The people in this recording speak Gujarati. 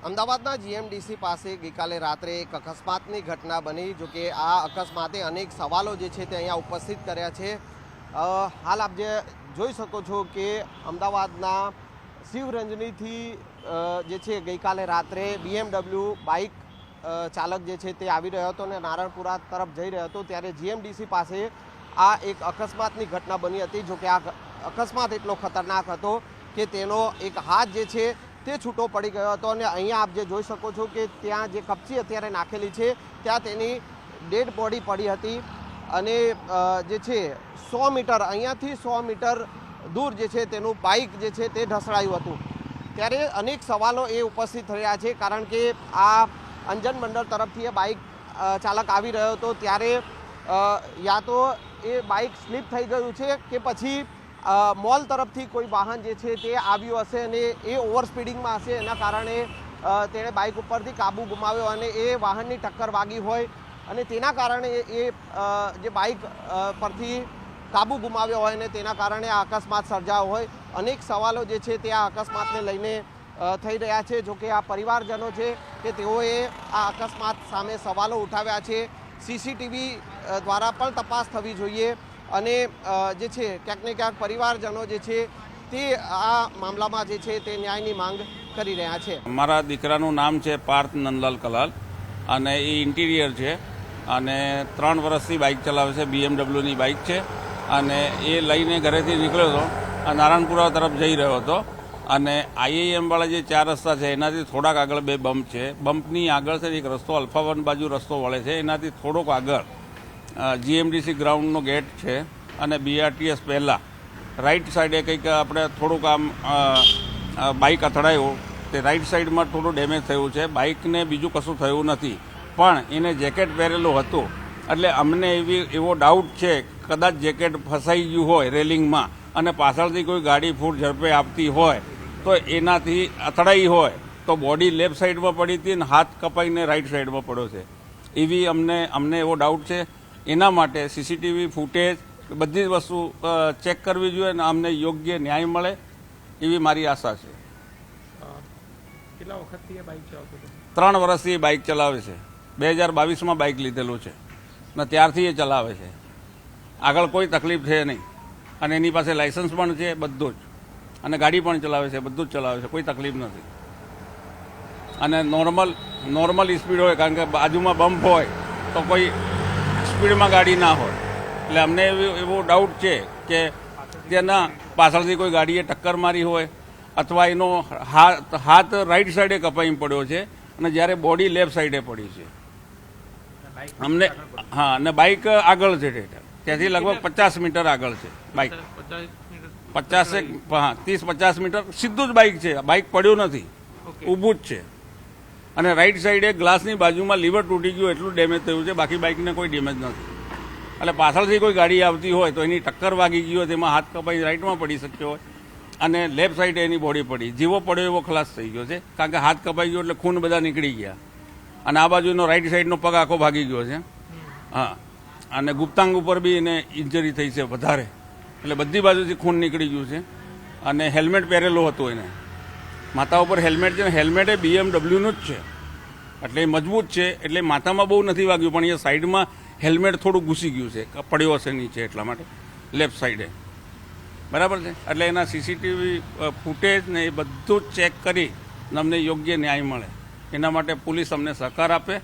અમદાવાદના જીએમડીસી પાસે ગઈકાલે રાત્રે એક અકસ્માતની ઘટના બની. જો કે આ અકસ્માતે અનેક સવાલો જે છે તે અહીંયા ઉપસ્થિત કર્યા છે. હાલ આપ જે જોઈ શકો છો કે અમદાવાદના શિવરંજનીથી જે છે ગઈકાલે રાત્રે BMW બાઇક ચાલક જે છે તે આવી રહ્યો હતો અને નારણપુરા તરફ જઈ રહ્યો હતો, ત્યારે જીએમડીસી પાસે આ એક અકસ્માતની ઘટના બની હતી. જો કે આ અકસ્માત એટલો ખતરનાક હતો કે તેનો એક હાથ જે છે તે છૂટો પડી ગયો હતો અને અહીંયા આપ જે જોઈ શકો છો કે ત્યાં જે કપચી અત્યારે નાખેલી છે ત્યાં તેની ડેડ બોડી પડી હતી અને જે છે 100 મીટર અહીંયાથી 100 મીટર દૂર જે છે તેનું બાઇક જે છે તે ઢસડાયું હતું. ત્યારે અનેક સવાલો એ ઉપસ્થિત રહ્યા છે, કારણ કે આ અંજન મંડળ તરફથી એ બાઇક ચાલક આવી રહ્યો હતો ત્યારે યા તો એ બાઇક સ્લીપ થઈ ગયું છે કે પછી મોલ તરફથી કોઈ વાહન જે છે તે આવ્યું હશે અને એ ઓવર સ્પીડિંગમાં હશે, એના કારણે તેણે બાઇક ઉપરથી કાબુ ગુમાવ્યો અને એ વાહનની ટક્કર વાગી હોય અને તેના કારણે એ જે બાઇક પરથી કાબુ ગુમાવ્યો હોય અને તેના કારણે આ અકસ્માત સર્જાયો હોય. અનેક સવાલો જે છે તે આ અકસ્માતને લઈને થઈ રહ્યા છે. જો કે આ પરિવારજનો છે કે તેઓએ આ અકસ્માત સામે સવાલો ઉઠાવ્યા છે. સીસીટીવી દ્વારા પણ તપાસ થવી જોઈએ અને જે છે ક્યાંક ને ક્યાંક પરિવારજનો જે છે તે આ મામલામાં જે છે તે ન્યાયની માંગ કરી રહ્યા છે. મારા દીકરાનું નામ છે પાર્થ નંદલાલ કલાલ અને એ ઇન્ટિરિયર છે અને 3 વર્ષથી બાઇક ચલાવે છે. BMWની બાઇક છે અને એ લઈને ઘરેથી નીકળ્યો હતો, નારણપુરા તરફ જઈ રહ્યો હતો અને IIM વાળા જે 4 રસ્તા છે એનાથી થોડાક આગળ 2 બમ્પ છે. બમ્પની આગળ છે એક રસ્તો અલ્ફા 1 બાજુ રસ્તો વળે છે, એનાથી થોડોક આગળ GMDC ગ્રાઉન્ડનો ગેટ છે અને BRTS પહેલાં રાઈટ સાઈડે કંઈક આપણે થોડુંક આમ બાઇક અથડાયું, તે રાઈટ સાઈડમાં થોડું ડેમેજ થયું છે. બાઇકને બીજું કશું થયું નથી, પણ એને જેકેટ પહેરેલું હતું એટલે અમને એવો ડાઉટ છે કદાચ જેકેટ ફસાઈ ગયું હોય રેલિંગમાં અને પાછળથી કોઈ ગાડી ફૂલ ઝડપે આપતી હોય તો એનાથી અથડાઈ હોય તો બોડી લેફ્ટ સાઈડમાં પડી હતી અને હાથ કપાઈને રાઈટ સાઈડમાં પડ્યો છે. એવી અમને એવો ડાઉટ છે. એના માટે CCTV ફૂટેજ બધી જ વસ્તુ ચેક કરવી જોઈએ અને અમને યોગ્ય ન્યાય મળે એવી મારી આશા છે. કેટલા વખતથી બાઇક ચલાવતો હતો? 3 વર્ષથી બાઇક ચલાવે છે. 2022માં બાઇક લીધેલું છે અને ત્યારથી એ ચલાવે છે. આગળ કોઈ તકલીફ છે નહીં અને એની પાસે લાયસન્સ પણ છે બધું જ, અને ગાડી પણ ચલાવે છે, બધું જ ચલાવે છે, કોઈ તકલીફ નથી. અને નોર્મલ સ્પીડ હોય, કારણ કે બાજુમાં બમ્પ હોય તો કોઈ સ્પીડમાં ગાડી ના હોય. એટલે અમને એવો ડાઉટ છે કે તેના પાછળથી કોઈ ગાડીએ ટક્કર મારી હોય અથવા એનો હાથ રાઈટ સાઈડે કપાઈને પડ્યો છે અને જ્યારે બોડી લેફ્ટ સાઈડે પડી છે. અમને અને બાઇક આગળ છે, ત્યાંથી લગભગ 50 મીટર આગળ છે બાઇક. 30-50 મીટર સીધું જ બાઇક છે, બાઇક પડ્યું નથી, ઊભું જ છે. અને રાઈટ સાઈડે ગ્લાસની બાજુમાં લીવર તૂટી ગયું એટલું ડેમેજ થયું છે, બાકી બાઇકને કોઈ ડેમેજ નથી. એટલે પાછળથી કોઈ ગાડી આવતી હોય તો એની ટક્કર વાગી ગઈ હોય, તેમાં હાથ કપાઈ રાઈટમાં પડી શક્યો હોય અને લેફ્ટ સાઈડે એની બોડી પડી. જેવો પડ્યો એવો ખલાસ થઈ ગયો છે, કારણ કે હાથ કપાઈ ગયો એટલે ખૂન બધા નીકળી ગયા અને આ બાજુનો રાઈટ સાઈડનો પગ આખો ભાગી ગયો છે. હા, અને ગુપ્તાંગ ઉપર બી એને ઇન્જરી થઈ છે વધારે, એટલે બધી બાજુથી ખૂન નીકળી ગયું છે. અને હેલ્મેટ પહેરેલું હતું એને, માથા ઉપર હેલ્મેટ છે, હેલ્મેટ એ BMWનું જ છે એટલે એ મજબૂત છે, એટલે માથામાં બહુ નથી વાગ્યું, પણ એ સાઈડમાં હેલ્મેટ થોડું ઘૂસી ગયું છે, પડ્યો હશે નીચે એટલા માટે લેફ્ટ સાઈડે. બરાબર છે. એટલે એના CCTV ફૂટેજ ને એ બધું જ ચેક કરી અમને યોગ્ય ન્યાય મળે એના માટે પોલીસ અમને સહકાર આપે.